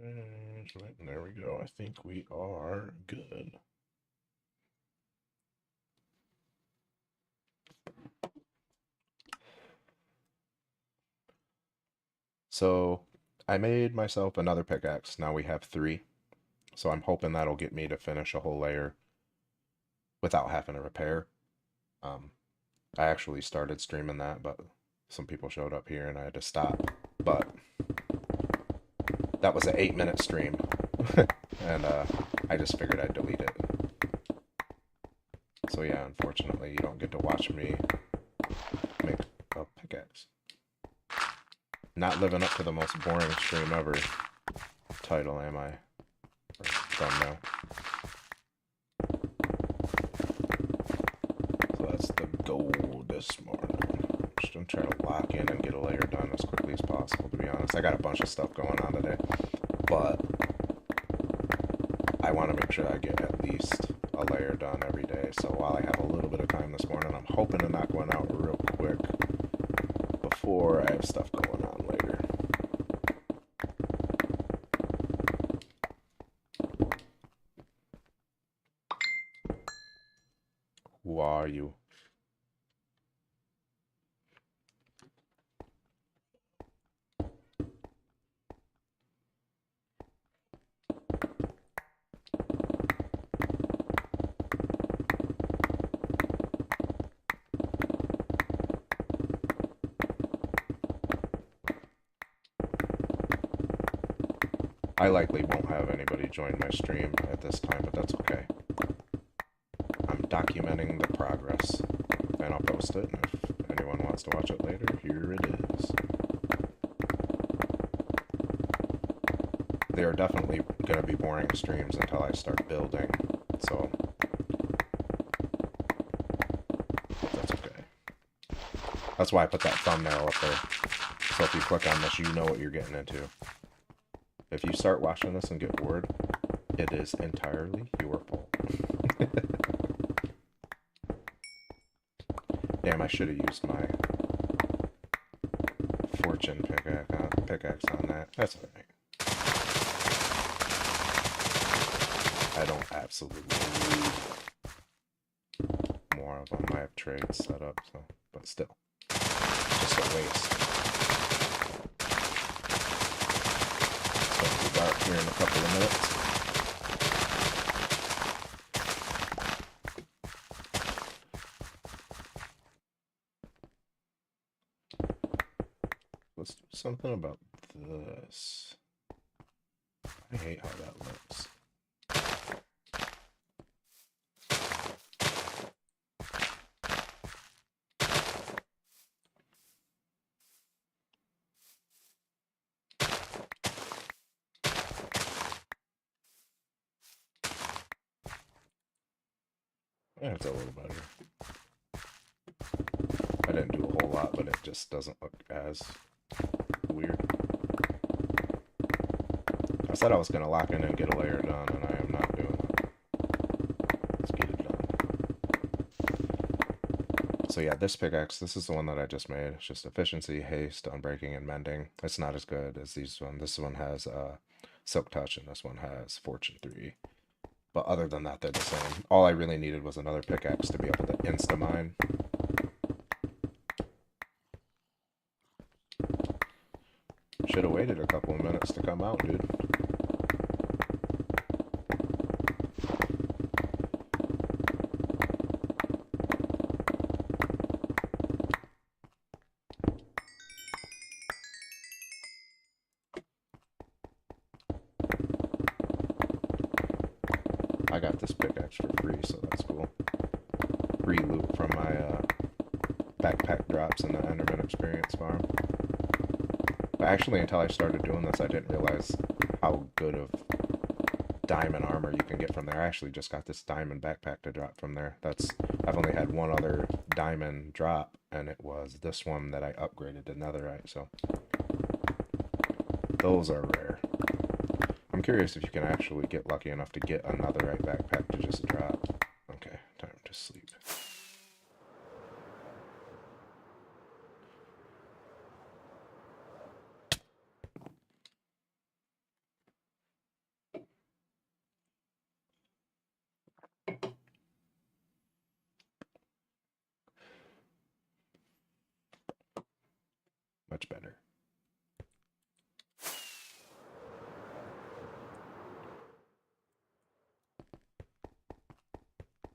And there we go. I think we are good. So I made myself another pickaxe. Now we have three. So I'm hoping that'll get me to finish a whole layer without having to repair. I actually started streaming that, but some people showed up here and I had to stop. But that was an 8-minute stream. And I just figured I'd delete it. So yeah, unfortunately, you don't get to watch me make a pickaxe. Not living up to the most boring stream ever title, am I? Or thumbnail. So that's the goal this morning. Just gonna try to lock in and get a layer done as quickly as possible, to be honest. I got a bunch of stuff going on today, but I want to make sure I get at least a layer done every day. So while I have a little bit of time this morning, I'm hoping to knock one out real quick before I have stuff going on later. Who are you? I likely won't have anybody join my stream at this time, but that's okay. I'm documenting the progress, and I'll post it, and if anyone wants to watch it later, here it is. They are definitely going to be boring streams until I start building, so that's okay. That's why I put that thumbnail up there, so if you click on this, you know what you're getting into. If you start watching this and get bored, it is entirely your fault. Damn, I should have used my fortune pickaxe on that. That's alright. I don't absolutely need more of them. I have trades set up, so, but still, just a waste. So it'll be dark here in a couple of minutes. Let's do something about this. I hate how that looks. Yeah, it's a little better. I didn't do a whole lot, but it just doesn't look as weird. I said I was going to lock in and get a layer done, and I am not doing it. Let's get it done. So yeah, this pickaxe, this is the one that I just made. It's just efficiency, haste, unbreaking, and mending. It's not as good as these one. This one has silk touch, and this one has fortune 3. But other than that, they're the same. All I really needed was another pickaxe to be able to insta-mine. Should have waited a couple of minutes to come out, dude. I got this pickaxe for free, so that's cool. Free loot from my backpack drops in the Enderman Experience farm. But actually, until I started doing this, I didn't realize how good of diamond armor you can get from there. I actually just got this diamond backpack to drop from there. I've only had one other diamond drop, and it was this one that I upgraded to netherite, so those are rare. I'm curious if you can actually get lucky enough to get a netherite backpack to just drop. Okay, time to sleep.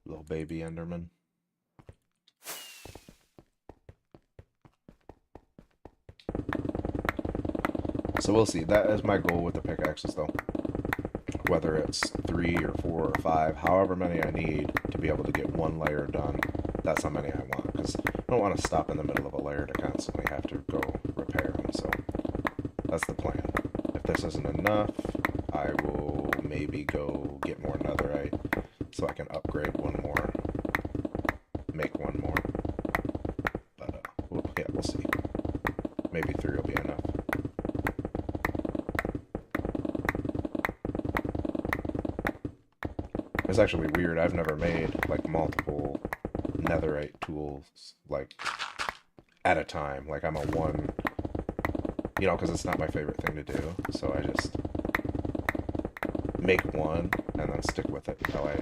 Little baby Enderman. So we'll see. That is my goal with the pickaxes, though. Whether it's 3 or 4 or 5, however many I need to be able to get one layer done, that's how many I want. Because I don't want to stop in the middle of a layer to constantly have to go repair them. So that's the plan. If this isn't enough, I will maybe go get more netherite so I can upgrade one more, make one more. But yeah, we'll see. Maybe 3 will be enough. It's actually weird. I've never made like multiple netherite tools like at a time. Like I'm a one, you know, because it's not my favorite thing to do. So I just make one and then stick with it until I,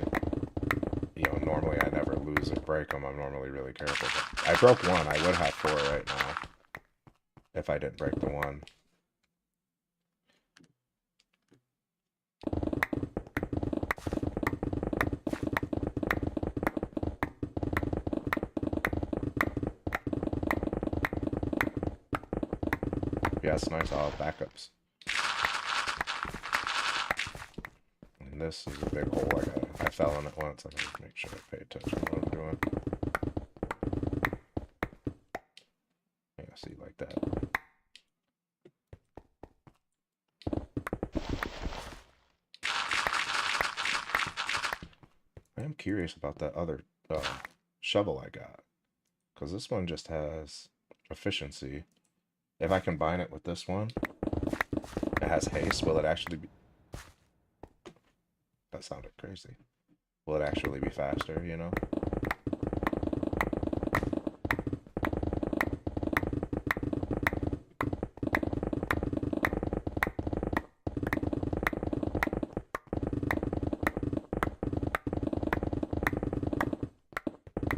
you know, normally I never lose or break them. I'm normally really careful. But I broke one. I would have 4 right now if I didn't break the one. Yeah, it's nice. I'll have backups. And this is a big hole. I fell in it once. I gotta make sure I pay attention to what I'm doing. Yeah, see, like that. I am curious about that other shovel I got. Because this one just has efficiency. If I combine it with this one, it has haste. Will it actually be... That sounded crazy. Will it actually be faster, you know?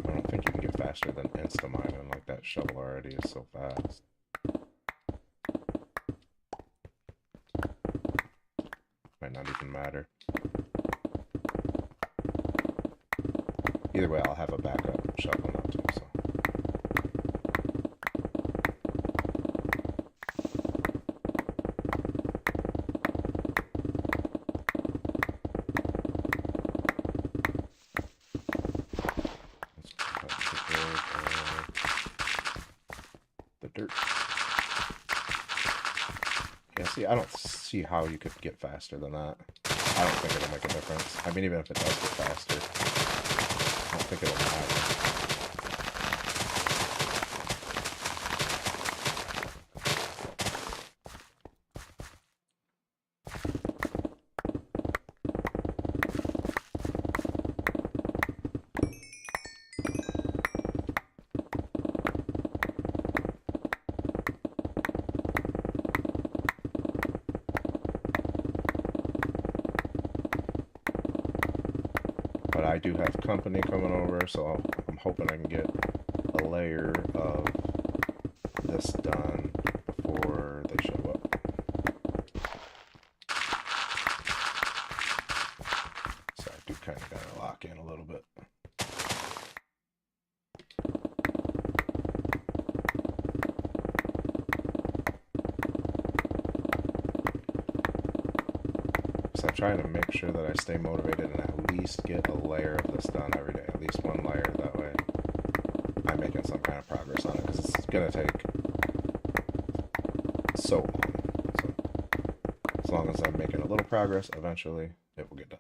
I don't think you can get faster than insta-mining, like that shovel already is so fast. Might not even matter. Either way, I'll have a backup shovel now too, so. The dirt. Yeah, see, I don't see how you could get faster than that. I don't think it'll make a difference. I mean, even if it does get faster, I don't think it'll matter. But I do have company coming over, so I'm hoping I can get a layer of this done before they show up. So I do kind of gotta lock in a little bit. So I try to make sure that I stay motivated and at least get a layer of this done every day. At least one layer, that way I'm making some kind of progress on it, because it's gonna take so long. So as long as I'm making a little progress, eventually it will get done.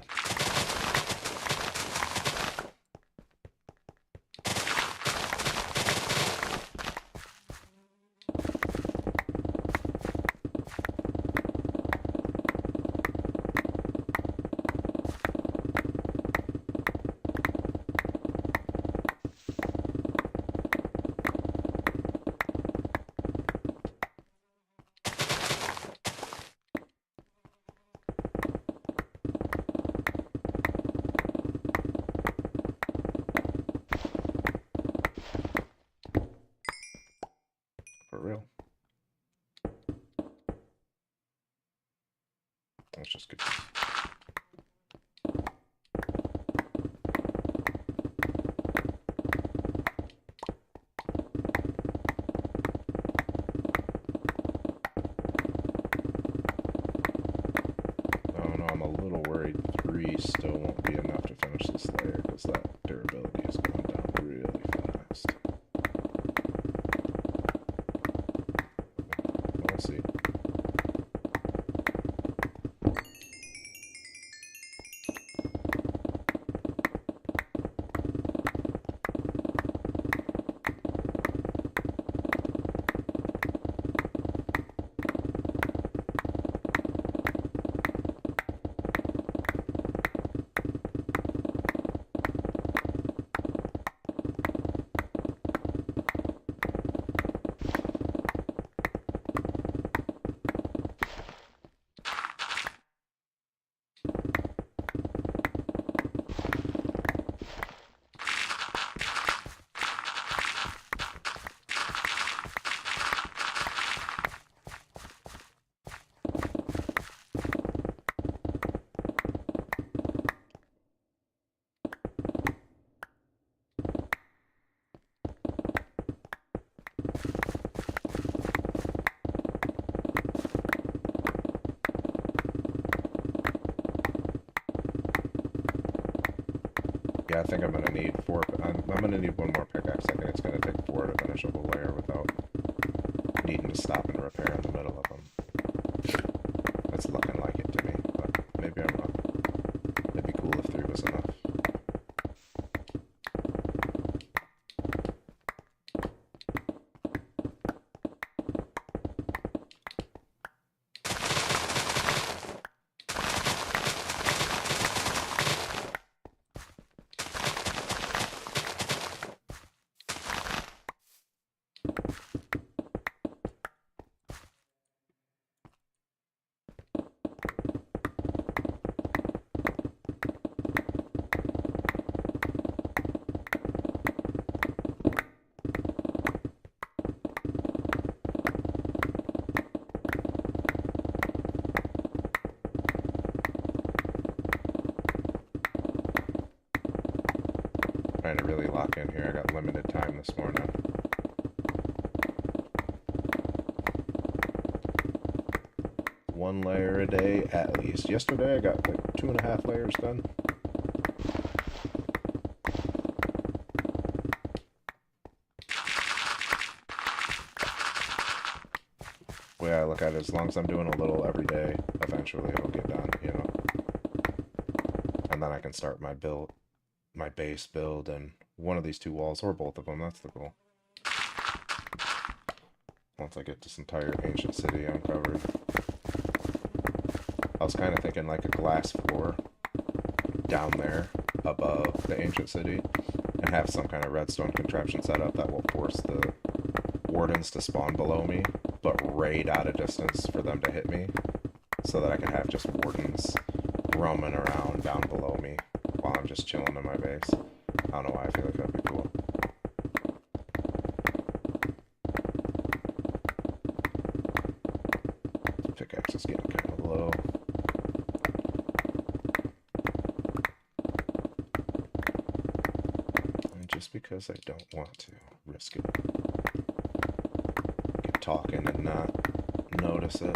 Yeah, I think I'm gonna need four. I'm gonna need one more pickaxe. I think it's gonna take four to finish a whole layer without needing to stop and repair in the middle of them. That's looking like it to me, but maybe I'm wrong. It'd be cool if three was enough. Trying to really lock in here. I got limited time this morning. One layer a day at least. Yesterday I got like 2.5 layers done. The way I look at it, as long as I'm doing a little every day, eventually it'll get done, you know. And then I can start my build, my base build, and one of these two walls, or both of them, that's the goal. Once I get this entire ancient city uncovered. I was kind of thinking like a glass floor down there above the ancient city, and have some kind of redstone contraption set up that will force the wardens to spawn below me, but raid out a distance for them to hit me, so that I can have just wardens roaming around down below me while I'm just chilling in my base. I don't know why I feel like that'd be cool. Pickaxe is getting kind of low. And just because I don't want to risk it. Get talking and not notice it.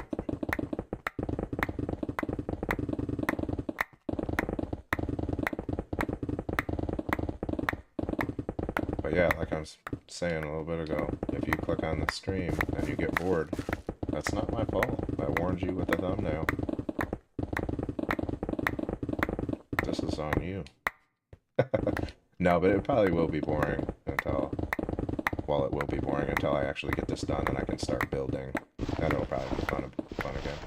But yeah, like I was saying a little bit ago, if you click on the stream and you get bored, that's not my fault. I warned you with the thumbnail. This is on you. No, but it probably will be boring until... Well, it will be boring until I actually get this done and I can start building. Then it'll probably be fun again.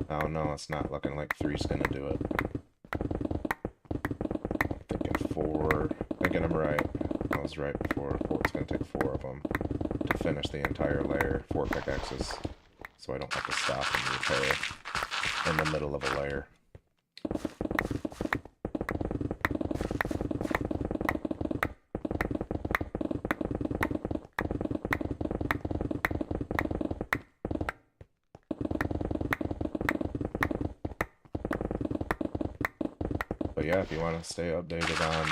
Oh no, it's not looking like 3's gonna do it. I'm thinking 4. Thinking I'm right. I was right before. It's gonna take 4 of them to finish the entire layer. 4 pickaxes. So I don't have to stop and repair in the middle of a layer. But yeah, if you want to stay updated on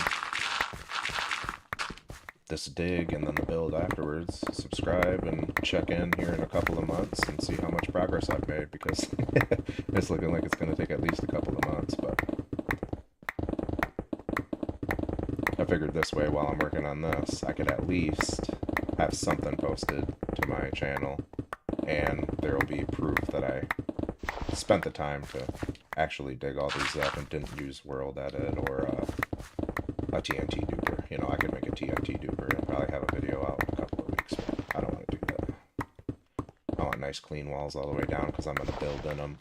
this dig and then the build afterwards, subscribe and check in here in a couple of months and see how much progress I've made, because it's looking like it's going to take at least a couple of months. But I figured this way, while I'm working on this, I could at least have something posted to my channel, and there will be proof that I spent the time to actually dig all these up and didn't use world edit or a TNT duper. You know, I could make a TNT duper and probably have a video out in a couple of weeks, but I don't want to do that. I want nice clean walls all the way down because I'm going to build in them.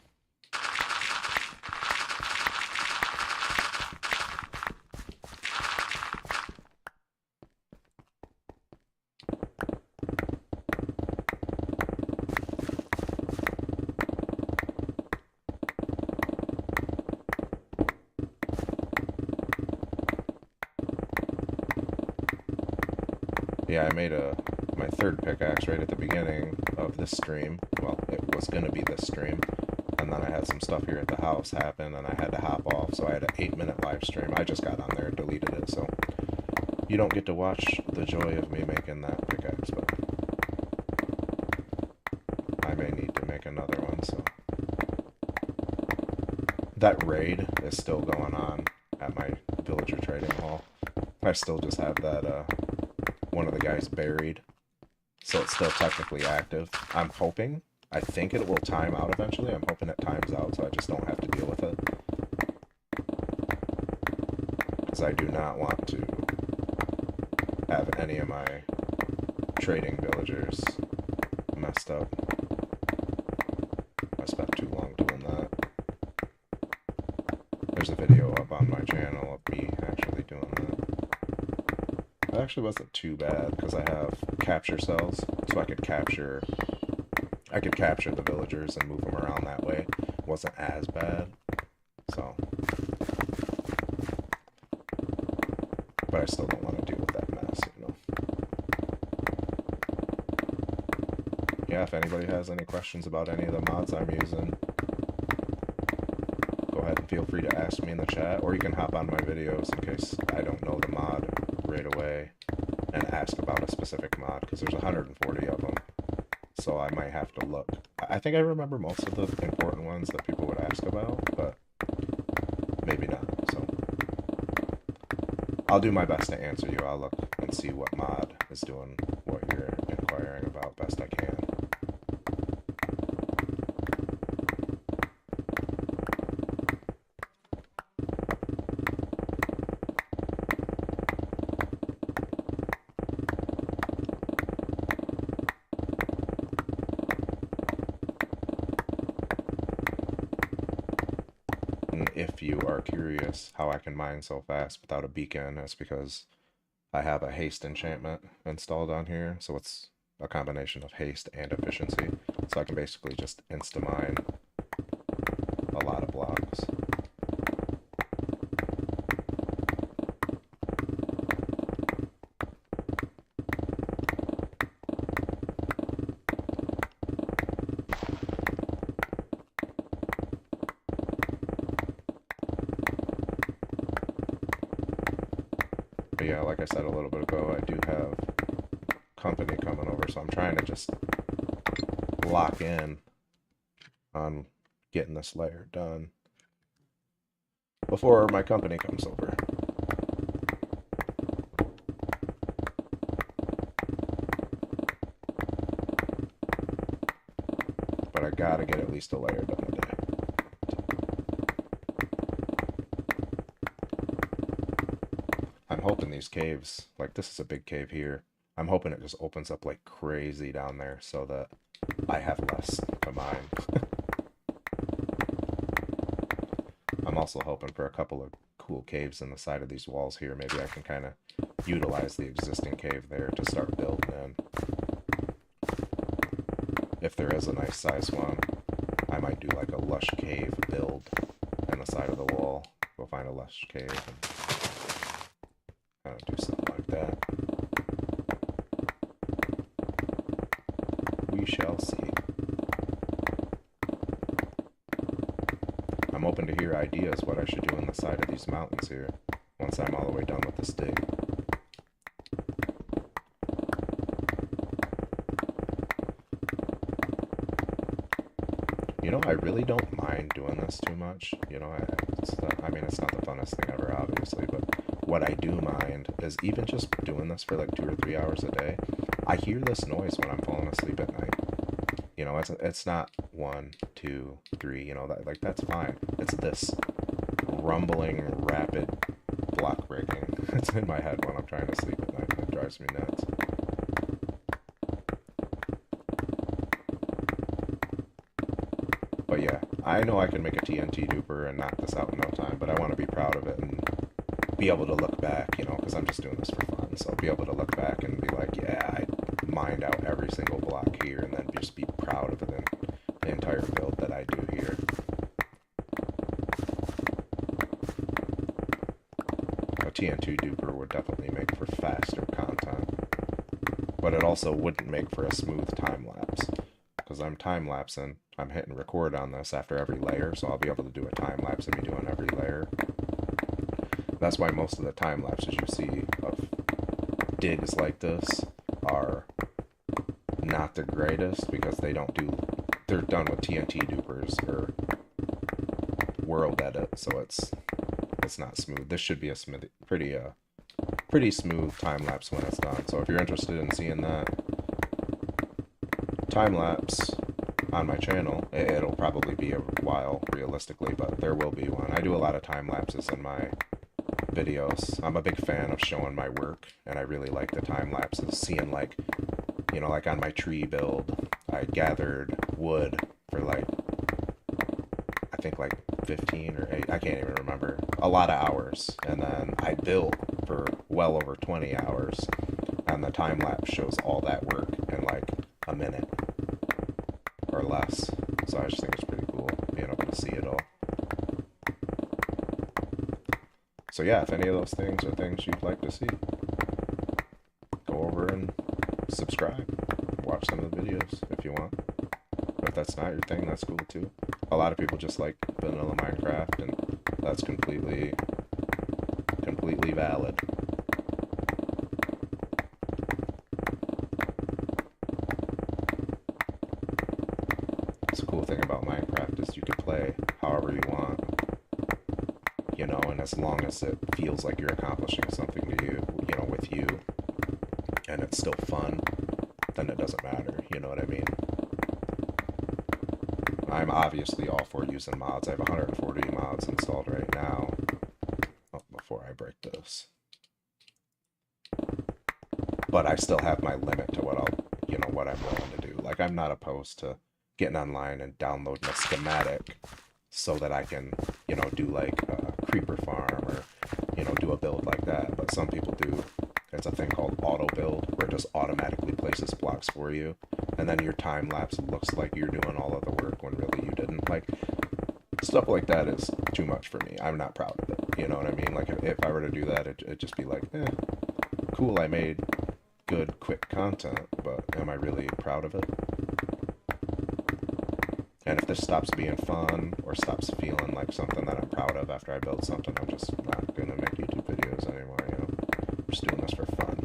Yeah, I made my 3rd pickaxe right at the beginning of this stream. Well, it was going to be this stream. And then I had some stuff here at the house happen, and I had to hop off, so I had an 8-minute live stream. I just got on there and deleted it, so You don't get to watch the joy of me making that pickaxe, but I may need to make another one, so. That raid is still going on at my villager trading hall. I still just have that, one of the guys buried, so it's still technically active. I'm hoping, I think it will time out eventually. I'm hoping it times out so I just don't have to deal with it. Because I do not want to have any of my trading villagers messed up. I spent too long doing that. There's a video up on my channel of me actually doing that. It actually wasn't too bad because I have capture cells, so I could capture the villagers and move them around that way. It wasn't as bad, so. But I still don't want to deal with that mess, you know. Yeah, if anybody has any questions about any of the mods I'm using, go ahead and feel free to ask me in the chat, or you can hop on my videos in case I don't know the mod right away and ask about a specific mod, because there's 140 of them, so I might have to look. I think I remember most of the important ones that people would ask about, but maybe not, so. I'll do my best to answer you. I'll look and see what mod is doing what you're inquiring about best I can. If you are curious how I can mine so fast without a beacon, it's because I have a haste enchantment installed on here, so it's a combination of haste and efficiency, so I can basically just insta-mine a lot of blocks. But yeah, like I said a little bit ago, I do have company coming over, so I'm trying to just lock in on getting this layer done before my company comes over. But I gotta get at least a layer done today. I'm hoping these caves, like this is a big cave here, I'm hoping it just opens up like crazy down there so that I have less to mine. I'm also hoping for a couple of cool caves in the side of these walls here. Maybe I can kind of utilize the existing cave there to start building in. If there is a nice size one, I might do like a lush cave build in the side of the wall. Go find a lush cave and kind of do something like that. We shall see. I'm open to hear ideas what I should do on the side of these mountains here once I'm all the way done with this dig. You know, I really don't mind doing this too much. You know, it's not the funnest thing ever, obviously, but what I do mind is even just doing this for like 2 or 3 hours a day, I hear this noise when I'm falling asleep at night. You know, it's not 1, 2, 3, you know, that's fine. It's this rumbling, rapid block breaking that's in my head when I'm trying to sleep at night, and it drives me nuts. But yeah, I know I can make a TNT duper and knock this out in no time, but I want to be proud of it and be able to look back, you know, because I'm just doing this for fun, so I'll be able to look back and be like, yeah, I mined out every single block here, and then just be proud of it in the entire build that I do here. A TNT duper would definitely make for faster content, but it also wouldn't make for a smooth time lapse, because I'm time lapsing. I'm hitting record on this after every layer, so I'll be able to do a time lapse and be doing every layer. That's why most of the time lapses you see of digs like this are not the greatest because they're done with TNT dupers or world edit, so it's not smooth. This should be a pretty smooth time lapse when it's done. So if you're interested in seeing that time lapse on my channel, it'll probably be a while realistically, but there will be one. I do a lot of time lapses in my videos. I'm a big fan of showing my work, and I really like the time lapses, seeing like, you know, like on my tree build, I gathered wood for like, I think like 15 or 8, I can't even remember, a lot of hours, and then I built for well over 20 hours, and the time lapse shows all that work in like a minute or less. So I just think it's pretty cool being able to see it all. So yeah, if any of those things are things you'd like to see, go over and subscribe. Watch some of the videos if you want. But if that's not your thing, that's cool too. A lot of people just like vanilla Minecraft, and that's completely valid. The cool thing about Minecraft is you can play however you want, you know, and as long as it feels like you're accomplishing something to you, you know, with you, and it's still fun, then it doesn't matter, you know what I mean? I'm obviously all for using mods. I have 140 mods installed right now. Oh, before I break this. But I still have my limit to what I'm willing to do. Like, I'm not opposed to getting online and downloading a schematic so that I can, you know, do like a creeper farm or, you know, do a build like that. But some people do. It's a thing called auto build, where it just automatically places blocks for you, and then your time lapse looks like you're doing all of the work when really you didn't. Like, stuff like that is too much for me. I'm not proud of it. You know what I mean? Like, if I were to do that, it'd just be like, cool, I made good, quick content, but am I really proud of it? And if this stops being fun or stops feeling like something that I'm proud of after I build something, I'm just not gonna make YouTube videos anymore, you know? I'm just doing this for fun.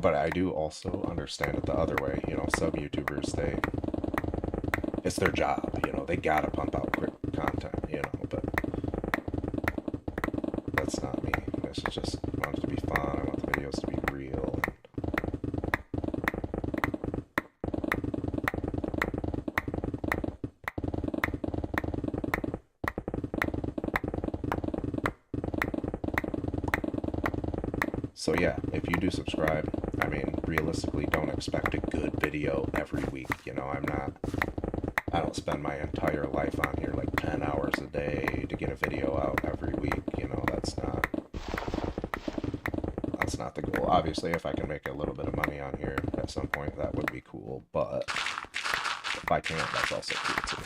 But I do also understand it the other way. You know, some YouTubers, it's their job, you know, they gotta pump out quick content, you know, but that's not me. This is just, I want it to be fun, I want the videos to be real. So yeah, if you do subscribe, I mean, realistically, don't expect a good video every week. You know, I don't spend my entire life on here like 10 hours a day to get a video out every week. You know, that's not the goal. Obviously, if I can make a little bit of money on here at some point, that would be cool. But if I can't, that's also cool too.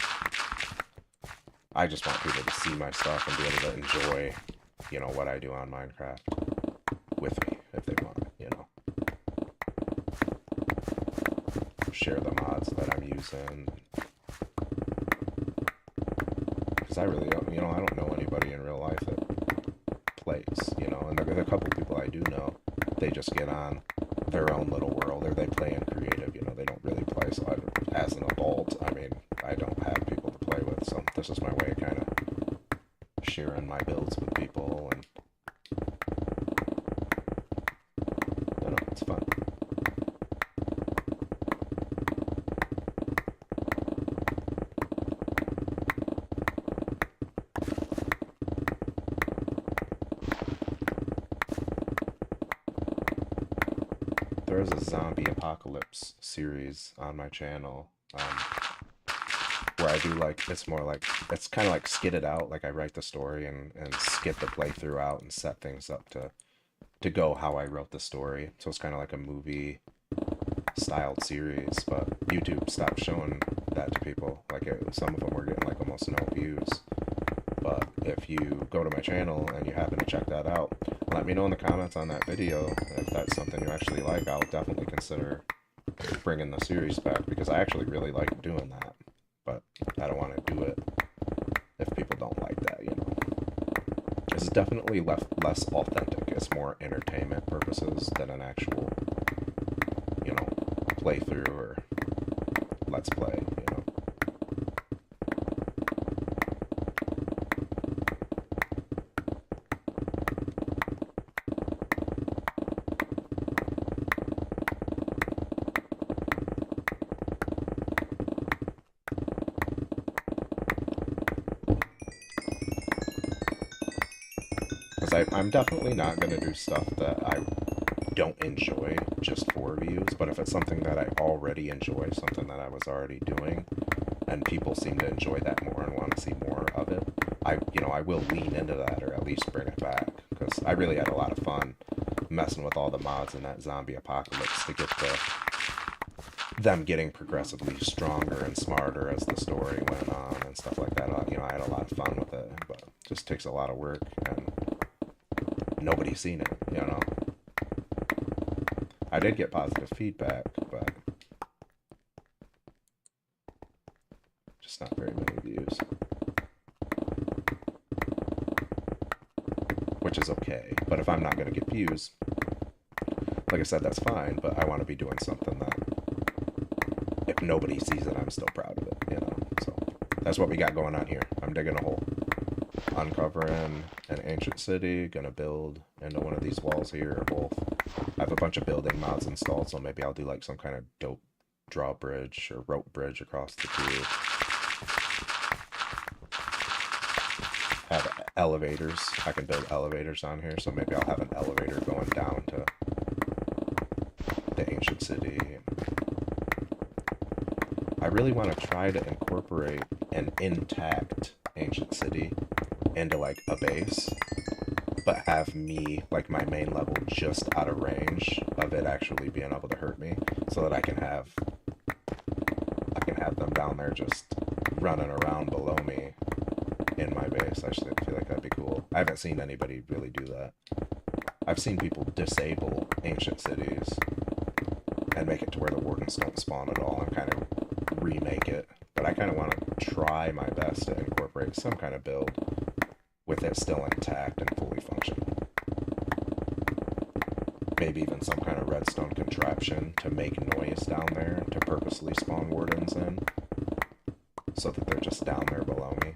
I just want people to see my stuff and be able to enjoy, you know, what I do on Minecraft with me if they want, you know. Share the mods that I'm using. Because I really don't, you know, I don't know anybody in real life that plays, you know, and the couple people I do know, they just get on their own little world, or they play in creative, you know, they don't really play. So as an adult, I mean, I don't have people to play with, so this is my way of kind of sharing my builds with people, and I don't know, it's fun. There is a zombie apocalypse series on my channel, where I do like, it's more like, it's kind of like skitted out, like I write the story and skit the playthrough out and set things up to go how I wrote the story. So it's kind of like a movie styled series, but YouTube stopped showing that to people. Like some of them were getting like almost no views. But if you go to my channel and you happen to check that out, let me know in the comments on that video. If that's something you actually like, I'll definitely consider bringing the series back, because I actually really like doing that. But I don't want to do it if people don't like that, you know. This is definitely less authentic. It's more entertainment purposes than an actual, you know, playthrough or let's play, you know. Because I'm definitely not going to do stuff that I don't enjoy just for views, but if it's something that I already enjoy, something that I was already doing, and people seem to enjoy that more and want to see more of it, I will lean into that or at least bring it back, because I really had a lot of fun messing with all the mods in that zombie apocalypse to get them getting progressively stronger and smarter as the story went on and stuff like that. I had a lot of fun with it, but it just takes a lot of work and nobody's seen it, you know. I did get positive feedback, but just not very many views. Which is okay, but if I'm not going to get views, like I said, that's fine, but I want to be doing something that if nobody sees it, I'm still proud of it, you know. So that's what we got going on here. I'm digging a hole, uncovering an ancient city, gonna build into one of these walls here, or both. I have a bunch of building mods installed, so maybe I'll do like some kind of dope drawbridge or rope bridge across the two. Have elevators. I can build elevators on here, so maybe I'll have an elevator going down to the ancient city. I really want to try to incorporate an intact ancient city into like a base, but have me, like my main level, just out of range of it actually being able to hurt me, so that I can have them down there just running around below me in my base. I feel like that'd be cool. I haven't seen anybody really do that. I've seen people disable ancient cities and make it to where the wardens don't spawn at all and kind of remake it, but I kind of want to try my best to incorporate some kind of build with it still intact and fully functioning. Maybe even some kind of redstone contraption to make noise down there to purposely spawn wardens in, so that they're just down there below me.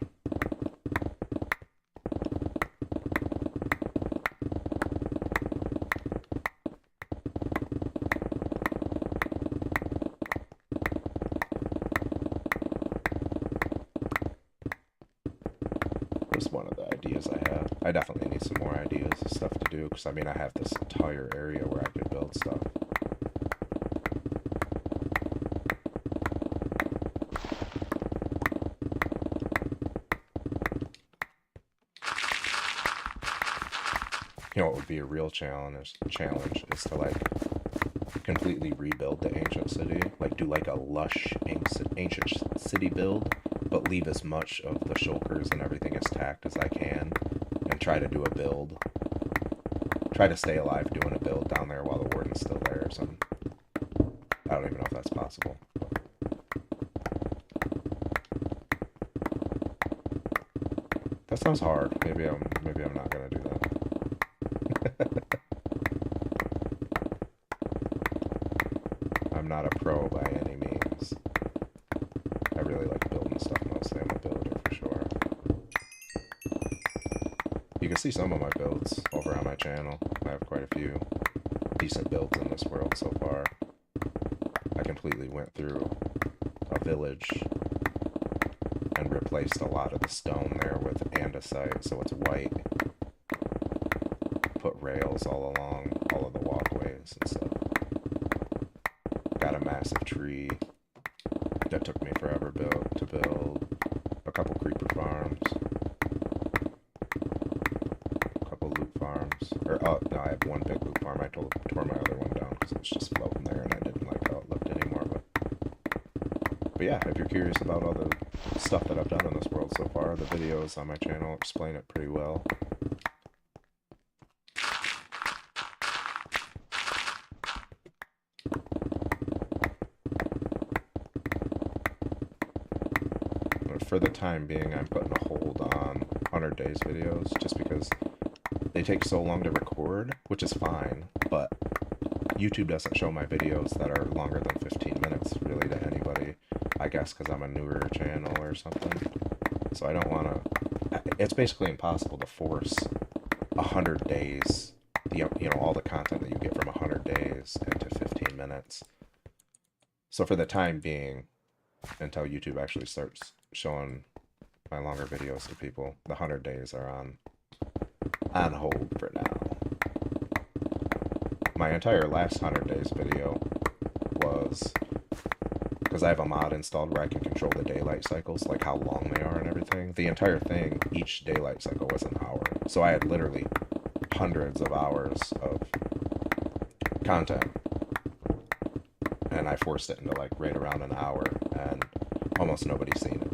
Just one of the ideas I have. I definitely need some more ideas of stuff to do, because I mean, I have this entire area where I could build stuff. You know what would be a real challenge is to like completely rebuild the ancient city, like do like a lush ancient city build, but leave as much of the shulkers and everything intact as I can, and try to do a build. Try to stay alive doing a build down there while the warden's still there or something. I don't even know if that's possible. That sounds hard. Maybe I'm not gonna do that. I'm not a pro by any means. I really like building stuff mostly. I'm a builder for sure. You can see some of my builds over on my channel. I have quite a few decent builds in this world so far. I completely went through a village and replaced a lot of the stone there with andesite, so it's white. Put rails all along all of the walkways and stuff. Got a massive tree that took me forever to build. A couple creeper farms. A couple loot farms. Oh, no, I have one big loot farm. I tore my other one down because it was just floating there and I didn't like how it looked anymore. But yeah, if you're curious about all the stuff that I've done in this world so far, the videos on my channel explain it pretty well. For the time being, I'm putting a hold on 100 Days videos, just because they take so long to record, which is fine, but YouTube doesn't show my videos that are longer than 15 minutes really to anybody, I guess because I'm a newer channel or something. So I don't want to, it's basically impossible to force 100 days, you know, all the content that you get from 100 days into 15 minutes. So for the time being, until YouTube actually starts showing my longer videos to people, the 100 days are on hold for now. My entire last 100 days video was, because I have a mod installed where I can control the daylight cycles, like how long they are and everything. The entire thing, each daylight cycle was an hour. So I had literally hundreds of hours of content. And I forced it into like right around an hour, and almost nobody's seen it.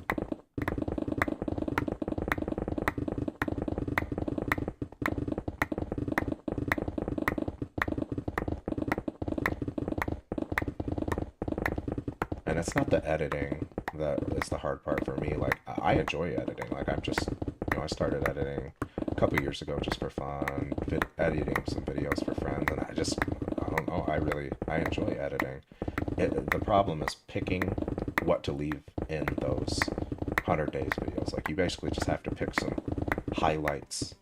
And it's not the editing that is the hard part for me. Like, I enjoy editing. Like, I'm just, you know, I started editing a couple years ago just for fun, editing some videos for friends, and I don't know, I enjoy editing. The problem is picking what to leave in those 100 days videos. Like, you basically just have to pick some highlights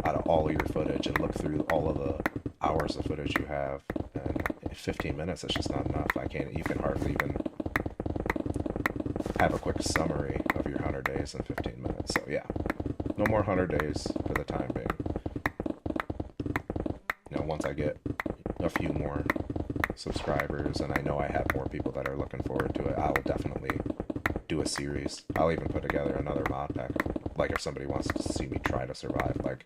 out of all of your footage and look through all of the hours of footage you have. And 15 minutes, it's just not enough. You can hardly even have a quick summary of your 100 days in 15 minutes. So yeah, no more 100 days for the time being. You know, once I get a few more subscribers and I know I have more people that are looking forward to it, I will definitely do a series. I'll even put together another mod pack, like if somebody wants to see me try to survive like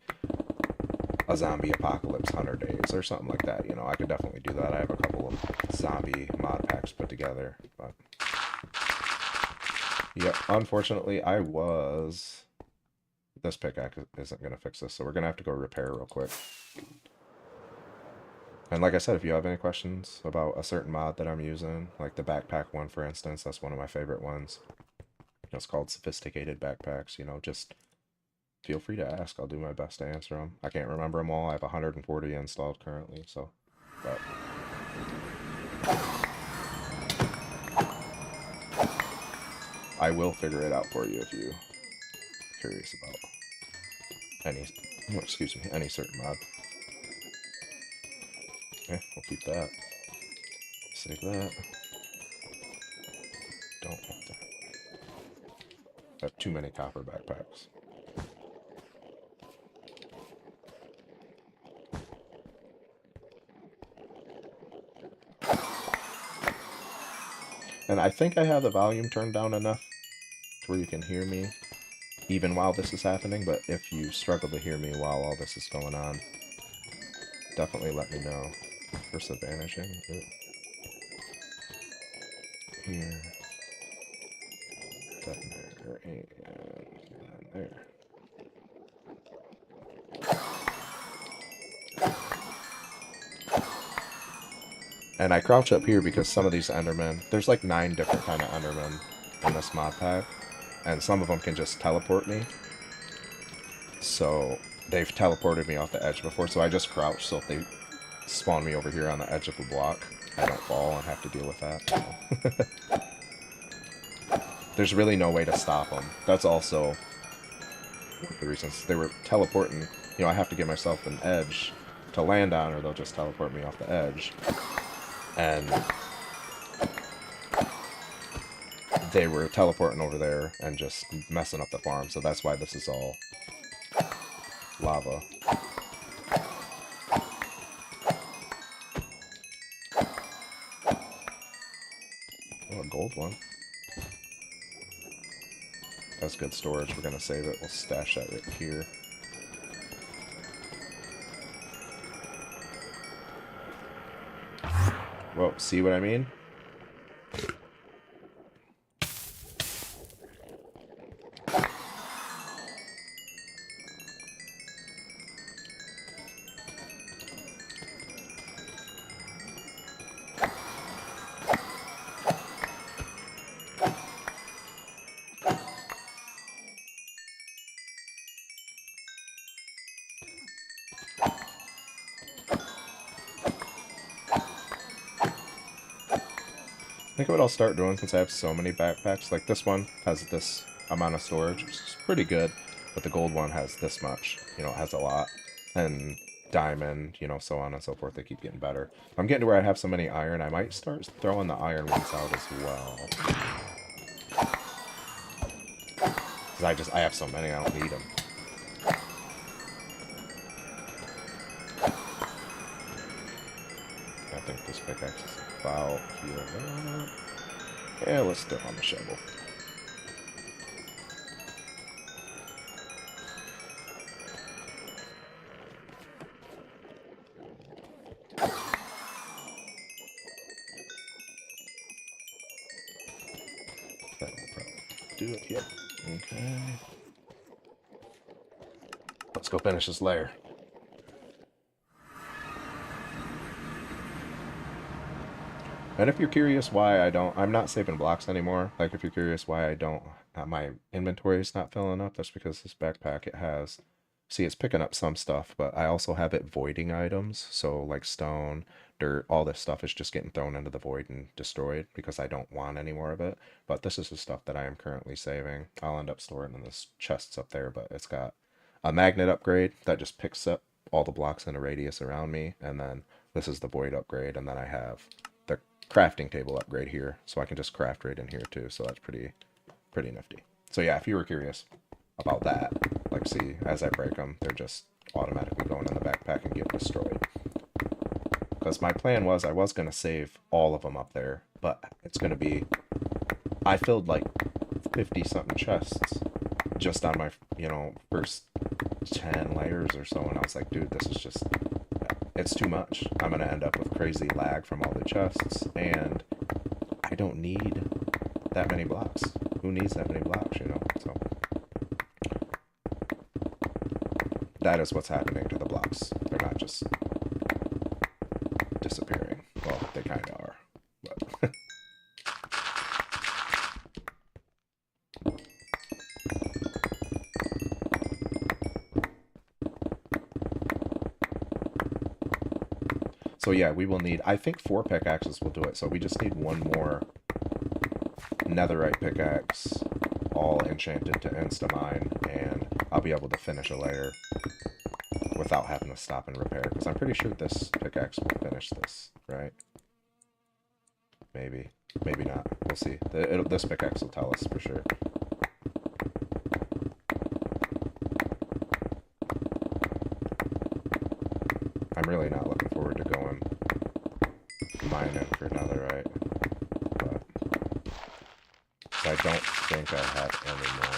a zombie apocalypse 100 days or something like that. You know, I could definitely do that. I have a couple of zombie mod packs put together, but yeah, unfortunately this pickaxe isn't going to fix this, so we're going to have to go repair real quick. And like I said, if you have any questions about a certain mod that I'm using, like the backpack one, for instance, that's one of my favorite ones. It's called Sophisticated Backpacks. You know, just feel free to ask. I'll do my best to answer them. I can't remember them all. I have 140 installed currently, so, but I will figure it out for you if you're curious about any certain mod. Okay, we'll keep that. Save that. Don't want that. I have too many copper backpacks. And I think I have the volume turned down enough to where you can hear me even while this is happening, but if you struggle to hear me while all this is going on, definitely let me know. First the vanishing. Here. That there, and there. And I crouch up here because some of these Endermen, there's like 9 different kind of Endermen in this mod pack, and some of them can just teleport me. So they've teleported me off the edge before, so I just crouch, so if they spawn me over here on the edge of the block, I don't fall and have to deal with that. There's really no way to stop them. That's also one of the reasons they were teleporting. You know, I have to give myself an edge to land on, or they'll just teleport me off the edge. And they were teleporting over there and just messing up the farm, so that's why this is all lava. Oh, a gold one. That's good storage. We're gonna save it. We'll stash that right here. Whoa, see what I mean? I think what I'll start doing, since I have so many backpacks, like this one has this amount of storage, which is pretty good, but the gold one has this much, you know, it has a lot, and diamond, you know, so on and so forth, they keep getting better. I'm getting to where I have so many iron, I might start throwing the iron ones out as well. Because I have so many, I don't need them. I think this pickaxe is about healed up. Yeah, let's throw on the shovel. That'll probably do it, yep. Okay. Let's go finish this layer. And if you're curious why I'm not saving blocks anymore. Like if you're curious why I don't, my inventory is not filling up, that's because this backpack, it has, see, it's picking up some stuff, but I also have it voiding items. So like stone, dirt, all this stuff is just getting thrown into the void and destroyed because I don't want any more of it. But this is the stuff that I am currently saving. I'll end up storing in this chests up there, but it's got a magnet upgrade that just picks up all the blocks in a radius around me. And then this is the void upgrade. And then I have the crafting table upgrade here, so I can just craft right in here too. So that's pretty nifty. So yeah, if you were curious about that, like see, as I break them, they're just automatically going in the backpack and getting destroyed. Because my plan was I was going to save all of them up there, but it's going to be, I filled like 50 something chests just on my, you know, first 10 layers or so, and I was like, dude, this is just, it's too much. I'm going to end up with crazy lag from all the chests, and I don't need that many blocks. Who needs that many blocks, you know? So that is what's happening to the blocks. They're not just disappearing. Well, they kind of are, but so yeah, we will need, I think 4 pickaxes will do it. So we just need one more netherite pickaxe, all enchanted to insta-mine, and I'll be able to finish a layer without having to stop and repair, because I'm pretty sure this pickaxe will finish this, right? Maybe. Maybe not. We'll see. This pickaxe will tell us for sure. I'm really not looking forward to going mining for netherite, but I don't think I have any more.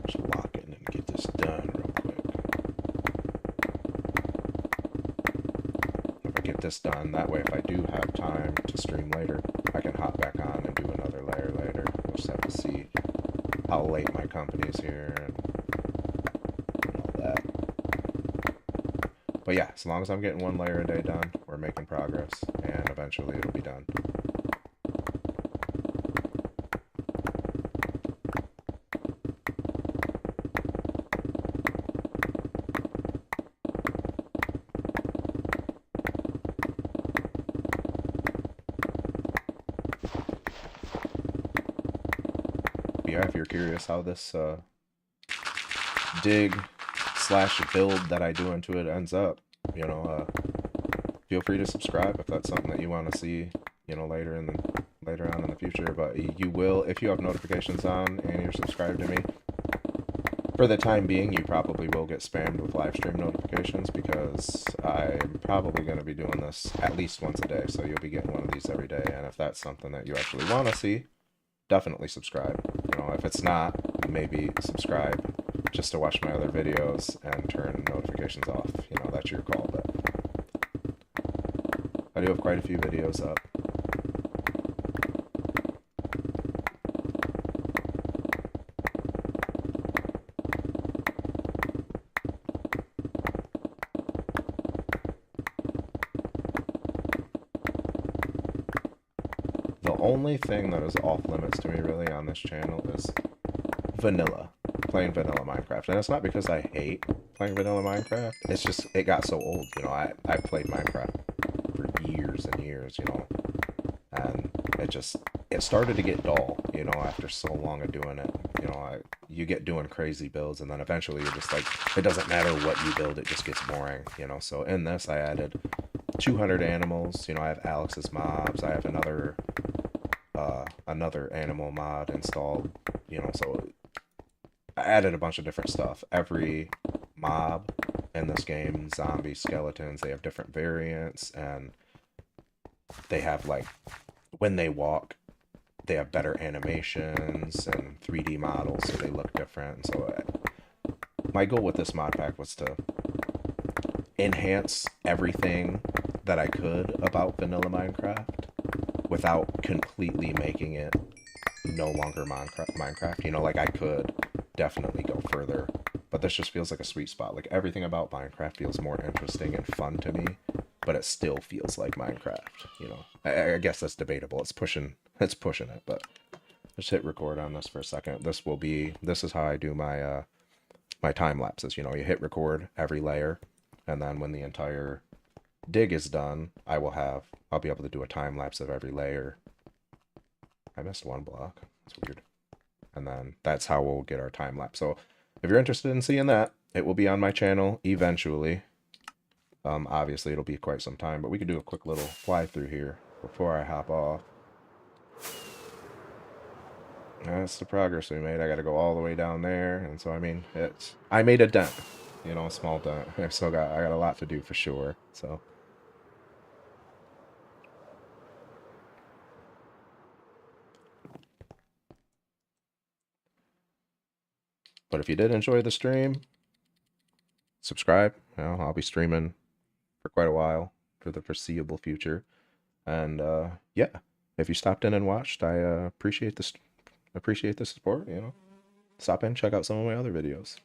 Just lock in and get this done real quick. If I get this done, that way if I do have time to stream later, I can hop back on and do another layer later. We'll just have to see how late my company's here and all that. But yeah, as long as I'm getting 1 layer a day done, we're making progress, and eventually it'll be done. Yeah, if you're curious how this dig / build that I do into it ends up, you know, feel free to subscribe if that's something that you want to see, you know, later on in the future. But you will, if you have notifications on and you're subscribed to me, for the time being, you probably will get spammed with live stream notifications, because I'm probably going to be doing this at least once a day, so you'll be getting one of these every day. And if that's something that you actually want to see, definitely subscribe. You know, if it's not, maybe subscribe just to watch my other videos and turn notifications off. You know, that's your call, but I do have quite a few videos up. only thing that is off limits to me really on this channel is vanilla, playing vanilla Minecraft. And it's not because I hate playing vanilla Minecraft. It's just, it got so old, you know. I played Minecraft for years and years, you know. And it started to get dull, you know, after so long of doing it. You know, you get doing crazy builds, and then eventually you're just like, it doesn't matter what you build, it just gets boring, you know. So in this, I added 200 animals. You know, I have Alex's mobs. I have another animal mod installed, you know. So I added a bunch of different stuff. Every mob in this game, zombies, skeletons, they have different variants, and they have, like, when they walk, they have better animations and 3D models, so they look different. So my goal with this mod pack was to enhance everything that I could about vanilla Minecraft without completely making it no longer Minecraft. You know, like, I could definitely go further, but this just feels like a sweet spot. Like, everything about Minecraft feels more interesting and fun to me, but it still feels like Minecraft, you know. I guess that's debatable. It's pushing it, but just hit record on this for a second. This is how I do my my time lapses. You know, you hit record every layer, and then when the entire dig is done, I'll be able to do a time lapse of every layer. I missed one block. That's weird. And then that's how we'll get our time lapse. So if you're interested in seeing that, it will be on my channel eventually. Obviously it'll be quite some time, but we could do a quick little fly through here before I hop off. That's the progress we made. I got to go all the way down there, and so I mean, I made a dent, you know, a small dent. I got a lot to do for sure. So. But if you did enjoy the stream, subscribe. You know, I'll be streaming for quite a while, for the foreseeable future. And yeah, if you stopped in and watched, I appreciate the support. You know, stop in, check out some of my other videos.